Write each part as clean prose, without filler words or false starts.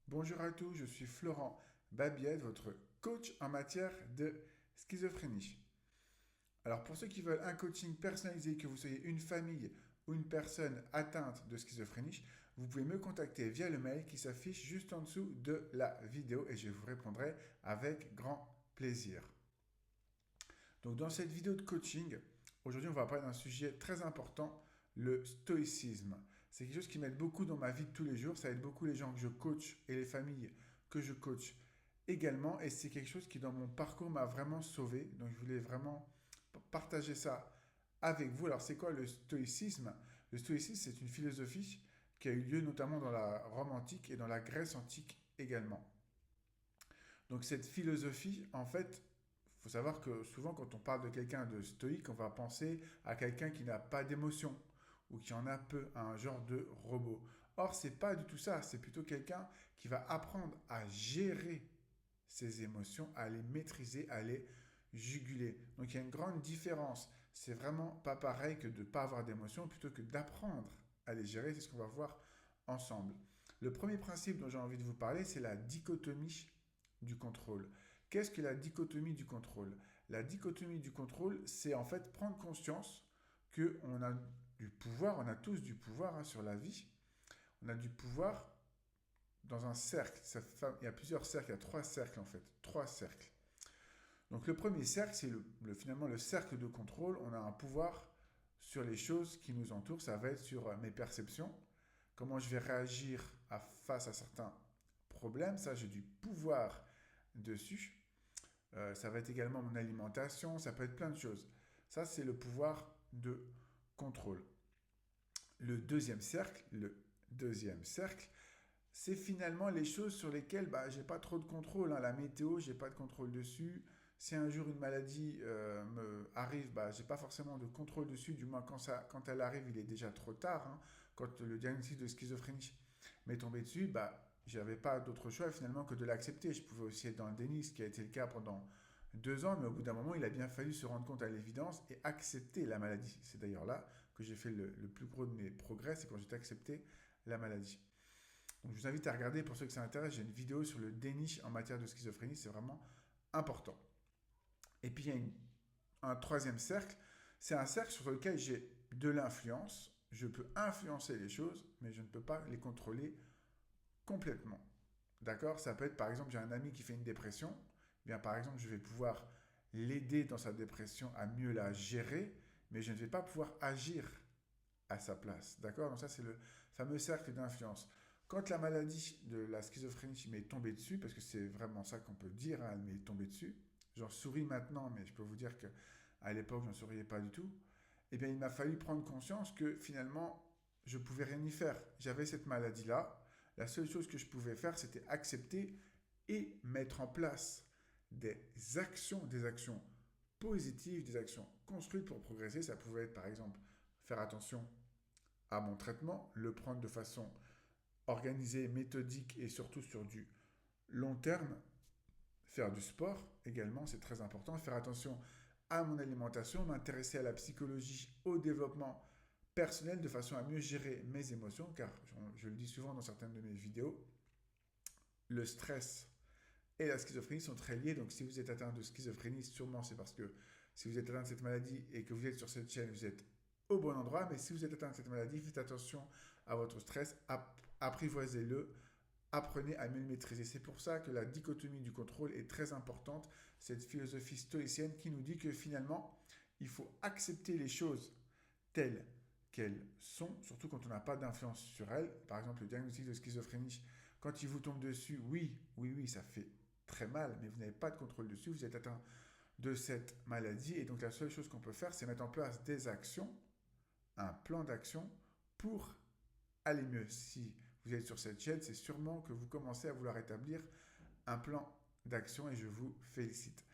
Bonjour à tous, je suis Florent Babiette, votre coach en matière de schizophrénie. Alors pour ceux qui veulent un coaching personnalisé, que vous soyez une famille ou une personne atteinte de schizophrénie, vous pouvez me contacter via le mail qui s'affiche juste en dessous de la vidéo et je vous répondrai avec grand plaisir. Donc dans cette vidéo de coaching, aujourd'hui on va parler d'un sujet très important, le stoïcisme. C'est quelque chose qui m'aide beaucoup dans ma vie de tous les jours, ça aide beaucoup les gens que je coach et les familles que je coach également, et c'est quelque chose qui dans mon parcours m'a vraiment sauvé, donc je voulais vraiment partager ça avec vous. Alors c'est quoi le stoïcisme? Le stoïcisme, c'est une philosophie qui a eu lieu notamment dans la Rome antique et dans la Grèce antique également. Donc cette philosophie, en fait, il faut savoir que souvent quand on parle de quelqu'un de stoïque, on va penser à quelqu'un qui n'a pas d'émotion ou qui en a peu, à un genre de robot. Or, c'est pas du tout ça, c'est plutôt quelqu'un qui va apprendre à gérer ses émotions, à les maîtriser, à les juguler. Donc il y a une grande différence. C'est vraiment pas pareil que de ne pas avoir d'émotions plutôt que d'apprendre à les gérer. C'est ce qu'on va voir ensemble. Le premier principe dont j'ai envie de vous parler, c'est la dichotomie du contrôle. Qu'est-ce que la dichotomie du contrôle? La dichotomie du contrôle, c'est en fait prendre conscience qu'on a du pouvoir, on a tous du pouvoir sur la vie. On a du pouvoir dans un cercle. Il y a plusieurs cercles, il y a trois cercles en fait. Trois cercles. Donc le premier cercle, c'est finalement le cercle de contrôle. On a un pouvoir sur les choses qui nous entourent. Ça va être sur mes perceptions, comment je vais réagir face à certains problèmes. Ça, j'ai du pouvoir dessus. Ça va être également mon alimentation. Ça peut être plein de choses. Ça, c'est le pouvoir de contrôle. Le deuxième cercle, c'est finalement les choses sur lesquelles j'ai pas trop de contrôle. Hein. La météo, j'ai pas de contrôle dessus. Si un jour une maladie me arrive, j'ai pas forcément de contrôle dessus. Du moins quand elle arrive, il est déjà trop tard. Hein. Quand le diagnostic de schizophrénie m'est tombé dessus, j'avais pas d'autre choix finalement que de l'accepter. Je pouvais aussi être dans le déni, ce qui a été le cas pendant 2 ans, mais au bout d'un moment, il a bien fallu se rendre compte à l'évidence et accepter la maladie. C'est d'ailleurs là que j'ai fait le plus gros de mes progrès, c'est quand j'ai accepté la maladie. Donc je vous invite à regarder, pour ceux que ça intéresse, j'ai une vidéo sur le déni en matière de schizophrénie, c'est vraiment important. Et puis il y a un troisième cercle, c'est un cercle sur lequel j'ai de l'influence, je peux influencer les choses, mais je ne peux pas les contrôler complètement. D'accord? Ça peut être, par exemple, j'ai un ami qui fait une dépression, eh bien par exemple, je vais pouvoir l'aider dans sa dépression à mieux la gérer, mais je ne vais pas pouvoir agir à sa place. D'accord? Donc ça, c'est le fameux cercle d'influence. Quand la maladie de la schizophrénie m'est tombée dessus, parce que c'est vraiment ça qu'on peut dire, hein, elle m'est tombée dessus, j'en souris maintenant, mais je peux vous dire que à l'époque, je n'en souriais pas du tout, eh bien, il m'a fallu prendre conscience que finalement, je pouvais rien y faire. J'avais cette maladie-là. La seule chose que je pouvais faire, c'était accepter et mettre en place des actions positives, des actions construites pour progresser. Ça pouvait être, par exemple, faire attention à mon traitement, le prendre de façon organisée, méthodique et surtout sur du long terme. Faire du sport également, c'est très important. Faire attention à mon alimentation, m'intéresser à la psychologie, au développement personnel de façon à mieux gérer mes émotions, car je le dis souvent dans certaines de mes vidéos, le stress et la schizophrénie sont très liés. Donc si vous êtes atteint de schizophrénie, sûrement c'est parce que si vous êtes atteint de cette maladie et que vous êtes sur cette chaîne, vous êtes au bon endroit. Mais si vous êtes atteint de cette maladie, faites attention à votre stress, apprivoisez-le, apprenez à mieux le maîtriser. C'est pour ça que la dichotomie du contrôle est très importante, cette philosophie stoïcienne qui nous dit que finalement, il faut accepter les choses telles qu'elles sont, surtout quand on n'a pas d'influence sur elles. Par exemple, le diagnostic de schizophrénie, quand il vous tombe dessus, oui, oui, oui, ça fait très mal, mais vous n'avez pas de contrôle dessus, vous êtes atteint de cette maladie, et donc la seule chose qu'on peut faire, c'est mettre en place des actions, un plan d'action pour aller mieux. Si vous êtes sur cette chaîne, c'est sûrement que vous commencez à vouloir établir un plan d'action et je vous félicite.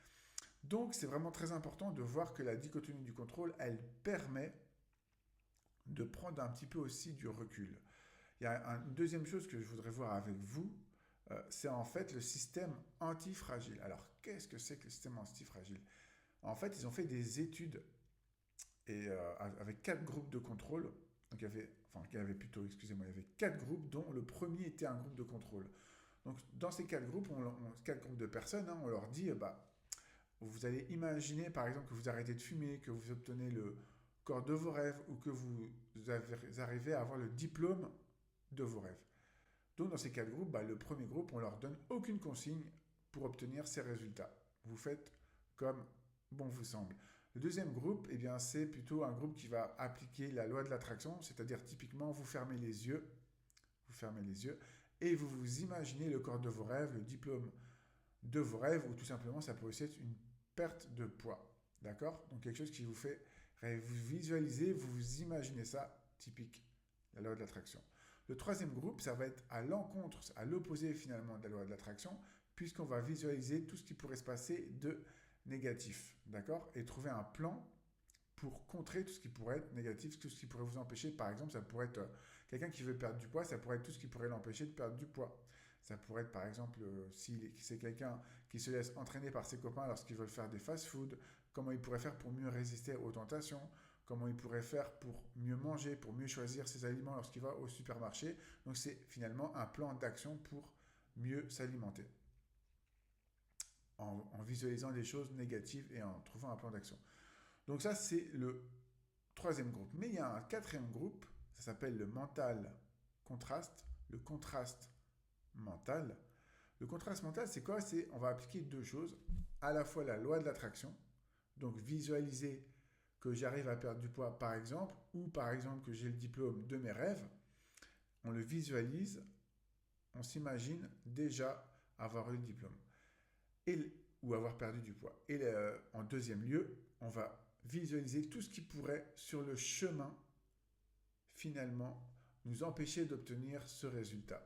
Donc c'est vraiment très important de voir que la dichotomie du contrôle, elle permet de prendre un petit peu aussi du recul. Il y a une deuxième chose que je voudrais voir avec vous, c'est en fait le système antifragile. Alors qu'est-ce que c'est que le système antifragile? En fait, ils ont fait des études et avec 4 groupes de contrôle. Donc il y avait, enfin il y avait plutôt, excusez-moi, il y avait 4 groupes dont le premier était un groupe de contrôle. Donc, dans ces quatre groupes, quatre groupes de personnes, on leur dit, vous allez imaginer, par exemple, que vous arrêtez de fumer, que vous obtenez le corps de vos rêves ou que vous arrivez à avoir le diplôme de vos rêves. Donc, dans ces quatre groupes, le premier groupe, on leur donne aucune consigne pour obtenir ces résultats. Vous faites comme bon vous semble. Le deuxième groupe, c'est plutôt un groupe qui va appliquer la loi de l'attraction, c'est-à-dire typiquement, vous fermez les yeux et vous vous imaginez le corps de vos rêves, le diplôme de vos rêves, ou tout simplement, ça peut aussi être une perte de poids. D'accord? Donc, quelque chose qui vous fait vous visualisez, vous vous imaginez ça, typique, la loi de l'attraction. Le troisième groupe, ça va être à l'encontre, à l'opposé finalement de la loi de l'attraction, puisqu'on va visualiser tout ce qui pourrait se passer de négatif, d'accord? Et trouver un plan pour contrer tout ce qui pourrait être négatif, tout ce qui pourrait vous empêcher. Par exemple, ça pourrait être quelqu'un qui veut perdre du poids, ça pourrait être tout ce qui pourrait l'empêcher de perdre du poids. Ça pourrait être par exemple, si c'est quelqu'un qui se laisse entraîner par ses copains lorsqu'ils veulent faire des fast-food, comment il pourrait faire pour mieux résister aux tentations, comment il pourrait faire pour mieux manger, pour mieux choisir ses aliments lorsqu'il va au supermarché. Donc c'est finalement un plan d'action pour mieux s'alimenter en visualisant des choses négatives et en trouvant un plan d'action. Donc ça, c'est le troisième groupe. Mais il y a un quatrième groupe, ça s'appelle le mental contraste, le contraste mental. Le contraste mental, c'est quoi? On va appliquer deux choses, à la fois la loi de l'attraction, donc visualiser que j'arrive à perdre du poids par exemple, ou par exemple que j'ai le diplôme de mes rêves, on le visualise, on s'imagine déjà avoir eu le diplôme ou avoir perdu du poids. Et en deuxième lieu, on va visualiser tout ce qui pourrait sur le chemin finalement nous empêcher d'obtenir ce résultat.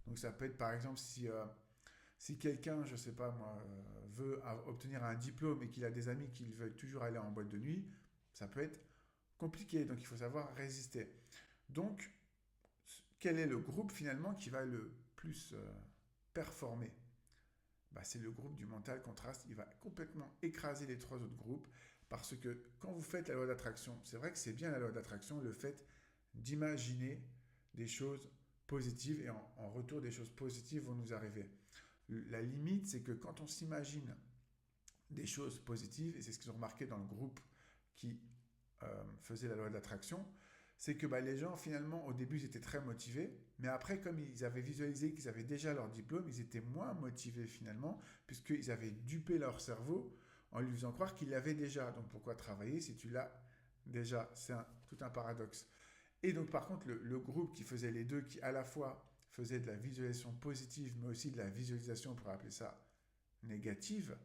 Donc ça peut être par exemple si quelqu'un, je ne sais pas moi, veut obtenir un diplôme et qu'il a des amis qui veulent toujours aller en boîte de nuit, ça peut être compliqué, donc il faut savoir résister. Donc, quel est le groupe finalement qui va le plus performer? C'est le groupe du mental contraste, il va complètement écraser les trois autres groupes, parce que quand vous faites la loi d'attraction, c'est vrai que c'est bien la loi d'attraction, le fait d'imaginer des choses positives et en retour des choses positives vont nous arriver. La limite, c'est que quand on s'imagine des choses positives, et c'est ce qu'ils ont remarqué dans le groupe qui faisait la loi de l'attraction, c'est que les gens, finalement, au début, ils étaient très motivés, mais après, comme ils avaient visualisé qu'ils avaient déjà leur diplôme, ils étaient moins motivés, finalement, puisqu'ils avaient dupé leur cerveau en lui faisant croire qu'ils l'avaient déjà. Donc, pourquoi travailler si tu l'as déjà? C'est tout un paradoxe. Et donc, par contre, le groupe qui faisait les deux, qui à la fois faisait de la visualisation positive, mais aussi de la visualisation, on pourrait appeler ça négative,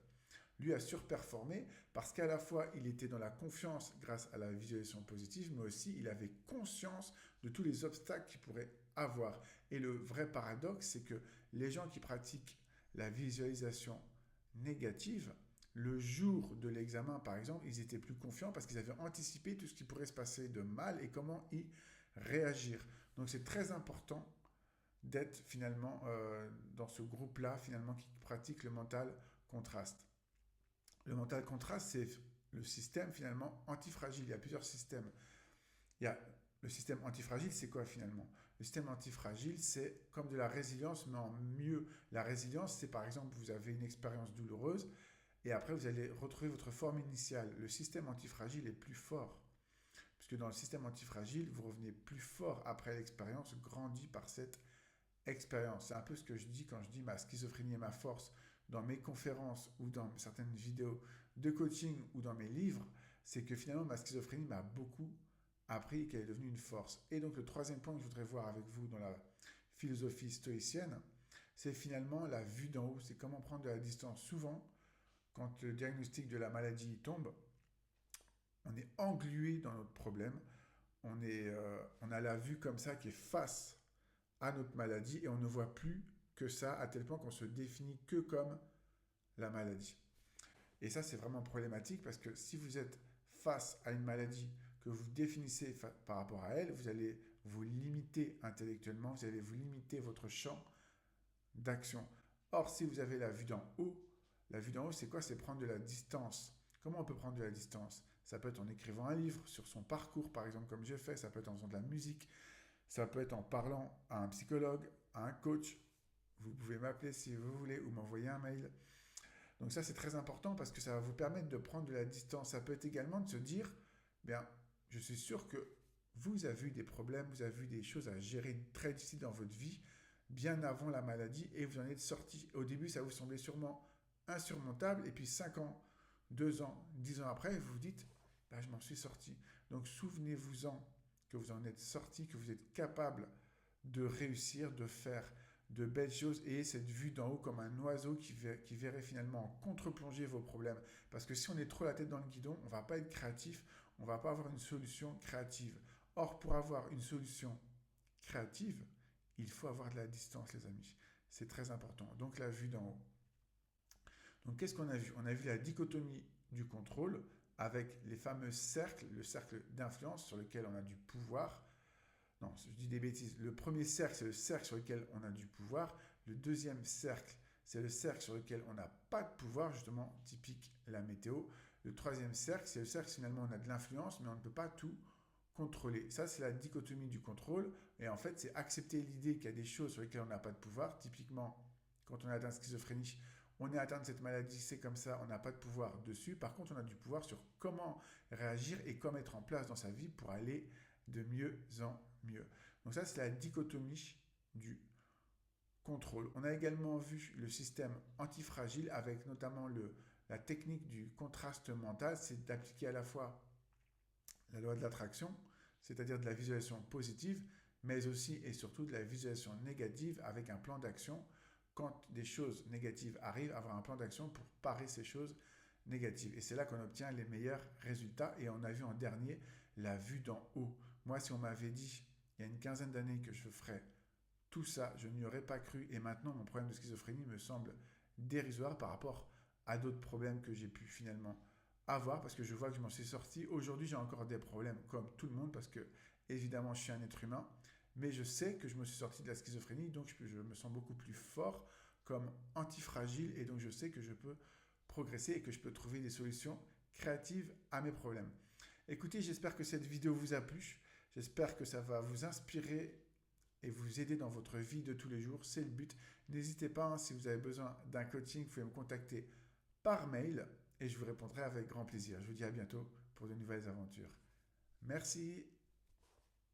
lui a surperformé parce qu'à la fois il était dans la confiance grâce à la visualisation positive, mais aussi il avait conscience de tous les obstacles qu'il pourrait avoir. Et le vrai paradoxe, c'est que les gens qui pratiquent la visualisation négative, le jour de l'examen par exemple, ils étaient plus confiants parce qu'ils avaient anticipé tout ce qui pourrait se passer de mal et comment y réagir. Donc c'est très important d'être finalement dans ce groupe-là finalement qui pratique le mental contraste. Le mental contraste, c'est le système finalement antifragile. Il y a plusieurs systèmes. Il y a le système antifragile, c'est quoi finalement? Le système antifragile, c'est comme de la résilience, mais en mieux. La résilience, c'est par exemple, vous avez une expérience douloureuse et après, vous allez retrouver votre forme initiale. Le système antifragile est plus fort. Puisque dans le système antifragile, vous revenez plus fort après l'expérience, grandi par cette expérience. C'est un peu ce que je dis quand je dis ma schizophrénie est ma force. Dans mes conférences ou dans certaines vidéos de coaching ou dans mes livres, c'est que finalement ma schizophrénie m'a beaucoup appris et qu'elle est devenue une force. Et donc le troisième point que je voudrais voir avec vous dans la philosophie stoïcienne, c'est finalement la vue d'en haut, c'est comment prendre de la distance. Souvent, quand le diagnostic de la maladie tombe, on est englué dans notre problème, on a la vue comme ça qui est face à notre maladie et on ne voit plus que ça, à tel point qu'on se définit que comme la maladie. Et ça, c'est vraiment problématique parce que si vous êtes face à une maladie que vous définissez par rapport à elle, vous allez vous limiter intellectuellement, vous allez vous limiter votre champ d'action. Or, si vous avez la vue d'en haut, c'est quoi? C'est prendre de la distance. Comment on peut prendre de la distance? Ça peut être en écrivant un livre sur son parcours, par exemple, comme j'ai fait, ça peut être en faisant de la musique, ça peut être en parlant à un psychologue, à un coach, Vous pouvez m'appeler si vous voulez ou m'envoyer un mail. Donc ça, c'est très important parce que ça va vous permettre de prendre de la distance. Ça peut être également de se dire, bien, je suis sûr que vous avez eu des problèmes, vous avez eu des choses à gérer très difficiles dans votre vie, bien avant la maladie, et vous en êtes sorti. Au début, ça vous semblait sûrement insurmontable, et puis 5 ans, 2 ans, 10 ans après, vous vous dites, ben, je m'en suis sorti. Donc souvenez-vous-en que vous en êtes sorti, que vous êtes capable de réussir, de faire de belles choses et cette vue d'en haut comme un oiseau qui verrait finalement en contre-plongée vos problèmes. Parce que si on est trop la tête dans le guidon, on ne va pas être créatif, on ne va pas avoir une solution créative. Or, pour avoir une solution créative, il faut avoir de la distance, les amis. C'est très important. Donc, la vue d'en haut. Donc, qu'est-ce qu'on a vu? On a vu la dichotomie du contrôle avec les fameux cercles, le cercle d'influence sur lequel on a du pouvoir. Non, je dis des bêtises. Le premier cercle, c'est le cercle sur lequel on a du pouvoir. Le deuxième cercle, c'est le cercle sur lequel on n'a pas de pouvoir, justement, typique la météo. Le troisième cercle, c'est le cercle finalement on a de l'influence, mais on ne peut pas tout contrôler. Ça, c'est la dichotomie du contrôle. Et en fait, c'est accepter l'idée qu'il y a des choses sur lesquelles on n'a pas de pouvoir. Typiquement, quand on est atteint de schizophrénie, on est atteint de cette maladie, c'est comme ça, on n'a pas de pouvoir dessus. Par contre, on a du pouvoir sur comment réagir et quoi mettre en place dans sa vie pour aller de mieux en mieux. Donc ça, c'est la dichotomie du contrôle. On a également vu le système antifragile avec notamment la technique du contraste mental, c'est d'appliquer à la fois la loi de l'attraction, c'est-à-dire de la visualisation positive, mais aussi et surtout de la visualisation négative avec un plan d'action. Quand des choses négatives arrivent, avoir un plan d'action pour parer ces choses négatives. Et c'est là qu'on obtient les meilleurs résultats. Et on a vu en dernier la vue d'en haut. Moi, si on m'avait dit il y a une quinzaine d'années que je ferais tout ça, je n'y aurais pas cru. Et maintenant, mon problème de schizophrénie me semble dérisoire par rapport à d'autres problèmes que j'ai pu finalement avoir parce que je vois que je m'en suis sorti. Aujourd'hui, j'ai encore des problèmes comme tout le monde parce que, évidemment, je suis un être humain. Mais je sais que je me suis sorti de la schizophrénie, donc je me sens beaucoup plus fort comme antifragile et donc je sais que je peux progresser et que je peux trouver des solutions créatives à mes problèmes. Écoutez, j'espère que cette vidéo vous a plu. J'espère que ça va vous inspirer et vous aider dans votre vie de tous les jours. C'est le but. N'hésitez pas, hein, si vous avez besoin d'un coaching, vous pouvez me contacter par mail et je vous répondrai avec grand plaisir. Je vous dis à bientôt pour de nouvelles aventures. Merci.